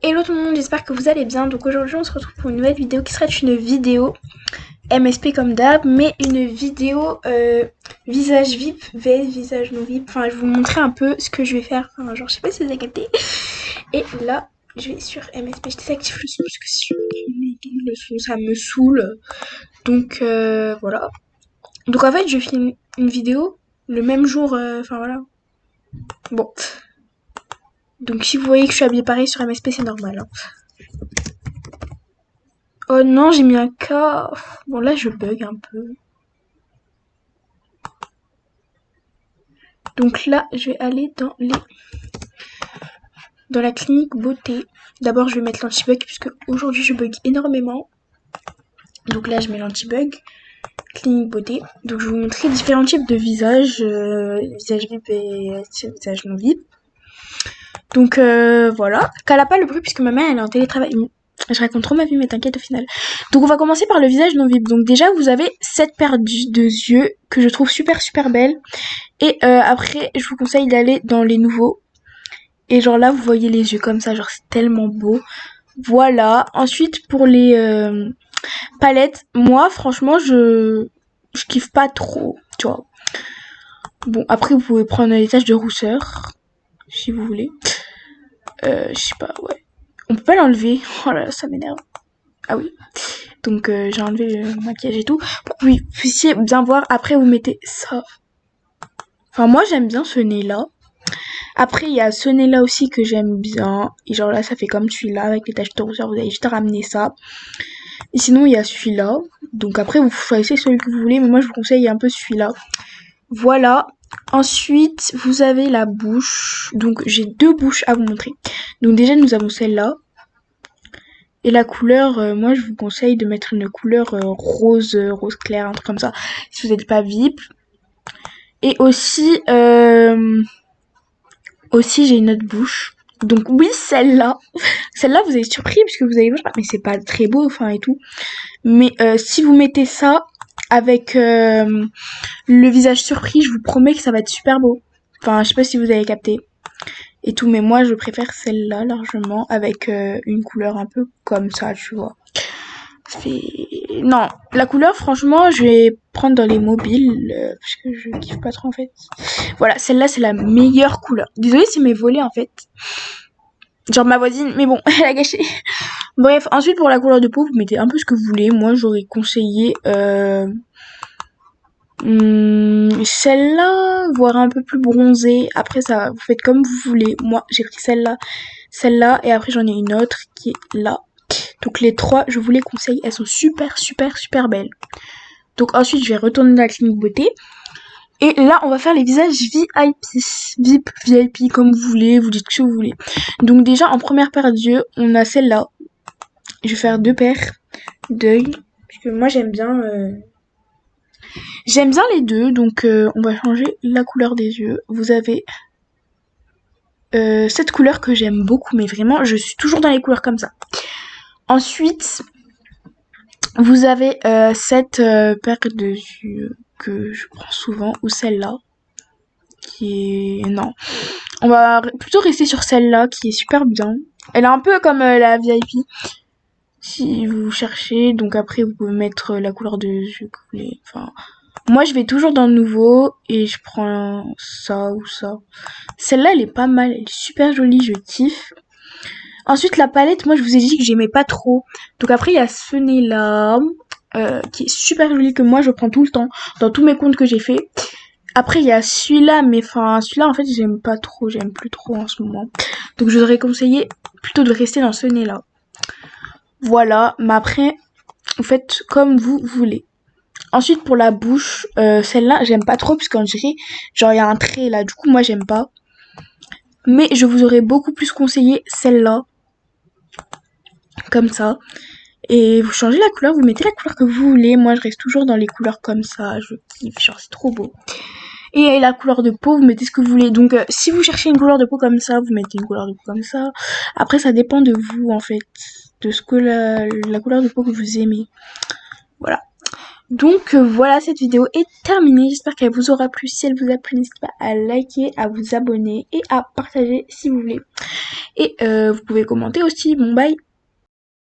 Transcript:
Hello tout le monde, j'espère que vous allez bien. Donc aujourd'hui on se retrouve pour une nouvelle vidéo qui sera une vidéo MSP comme d'hab, mais une vidéo visage VIP, vs visage non VIP. Enfin je vais vous montrer un peu ce que je vais faire. Enfin, genre je sais pas si vous avez capté. Et là je vais sur MSP, je désactive le son parce que si je le son ça me saoule. Donc voilà. Donc en fait je filme une vidéo le même jour, enfin voilà. Bon. Donc si vous voyez que je suis habillée pareil sur MSP c'est normal. Hein. Oh non, j'ai mis un K. Bon, là, je bug un peu. Donc là, je vais aller dans la clinique beauté. D'abord, je vais mettre l'anti-bug puisque aujourd'hui, je bug énormément. Donc là, je mets l'anti-bug. Clinique beauté. Donc, je vais vous montrer différents types de visages. Visage VIP et visage non VIP. Donc, voilà. Cala pas le bruit puisque ma mère, elle est en télétravail. Je raconte trop ma vie, mais t'inquiète au final. Donc on va commencer par le visage non VIP. Donc déjà vous avez cette paire de yeux que je trouve super belle. Et après je vous conseille d'aller dans les nouveaux. Et genre là vous voyez les yeux comme ça, genre c'est tellement beau. Voilà. Ensuite pour les palettes, moi franchement je kiffe pas trop, tu vois. Bon après vous pouvez prendre les taches de rousseur si vous voulez. Je sais pas, ouais. On peut pas l'enlever. Oh là là, ça m'énerve. Ah oui. Donc j'ai enlevé le maquillage et tout. Pour que vous puissiez bien voir. Après vous mettez ça. Enfin moi j'aime bien ce nez là. Après il y a ce nez là aussi que j'aime bien. Et genre là ça fait comme celui-là avec les taches de rousseur. Vous allez juste ramener ça. Et sinon il y a celui-là. Donc après vous choisissez celui que vous voulez. Mais moi je vous conseille un peu celui-là. Voilà. Ensuite vous avez la bouche. Donc j'ai deux bouches à vous montrer. Donc déjà nous avons celle-là. Et la couleur, moi je vous conseille de mettre une couleur rose clair, un truc comme ça, si vous n'êtes pas VIP. Et aussi, j'ai une autre bouche. Donc oui, celle-là. Celle-là, vous avez surpris, puisque vous allez voir, mais c'est pas très beau, enfin et tout. Mais si vous mettez ça avec le visage surpris, je vous promets que ça va être super beau. Enfin, je sais pas si vous avez capté. Et tout, mais moi je préfère celle-là largement avec une couleur un peu comme ça, tu vois. Non, la couleur franchement je vais prendre dans les mobiles parce que je kiffe pas trop en fait. Voilà, celle-là c'est la meilleure couleur. Désolée si mes volets en fait. Genre ma voisine, mais bon, elle a gâché. Bref, ensuite pour la couleur de peau, vous mettez un peu ce que vous voulez. Moi j'aurais conseillé celle-là, voire un peu plus bronzée. Après ça, vous faites comme vous voulez. Moi j'ai pris celle-là, et après j'en ai une autre qui est là. Donc les trois, je vous les conseille, elles sont super belles. Donc ensuite, je vais retourner dans la clinique beauté. Et là, on va faire les visages VIP, comme vous voulez, vous dites ce que vous voulez. Donc déjà, en première paire d'yeux, on a celle-là. Je vais faire deux paires d'œils, parce que moi j'aime bien les deux, donc on va changer la couleur des yeux. Vous avez cette couleur que j'aime beaucoup, mais vraiment, je suis toujours dans les couleurs comme ça. Ensuite, vous avez cette paire de yeux que je prends souvent, ou celle-là, qui est... Non. On va plutôt rester sur celle-là, qui est super bien. Elle est un peu comme la VIP, si vous cherchez. Donc après, vous pouvez mettre la couleur de yeux que vous voulez. Enfin, moi, je vais toujours dans le nouveau, et je prends ça ou ça. Celle-là, elle est pas mal, elle est super jolie, je kiffe. Ensuite, la palette, moi, je vous ai dit que j'aimais pas trop. Donc après, il y a ce nez-là, qui est super joli, que moi, je prends tout le temps, dans tous mes comptes que j'ai fait. Après, il y a celui-là, mais enfin, celui-là, en fait, j'aime plus trop en ce moment. Donc, je vous aurais conseillé plutôt de rester dans ce nez-là. Voilà, mais après, vous faites comme vous voulez. Ensuite, pour la bouche, celle-là, j'aime pas trop, puisqu'on dirait, genre, il y a un trait là, du coup, moi, j'aime pas. Mais je vous aurais beaucoup plus conseillé celle-là, comme ça. Et vous changez la couleur, vous mettez la couleur que vous voulez. Moi, je reste toujours dans les couleurs comme ça. Je kiffe, genre c'est trop beau. Et la couleur de peau, vous mettez ce que vous voulez. Donc, si vous cherchez une couleur de peau comme ça, vous mettez une couleur de peau comme ça. Après, ça dépend de vous, en fait. De ce que la couleur de peau que vous aimez. Voilà. Donc voilà, cette vidéo est terminée. J'espère qu'elle vous aura plu. Si elle vous a plu, n'hésitez pas à liker, à vous abonner et à partager si vous voulez. Et vous pouvez commenter aussi. Bon, bye.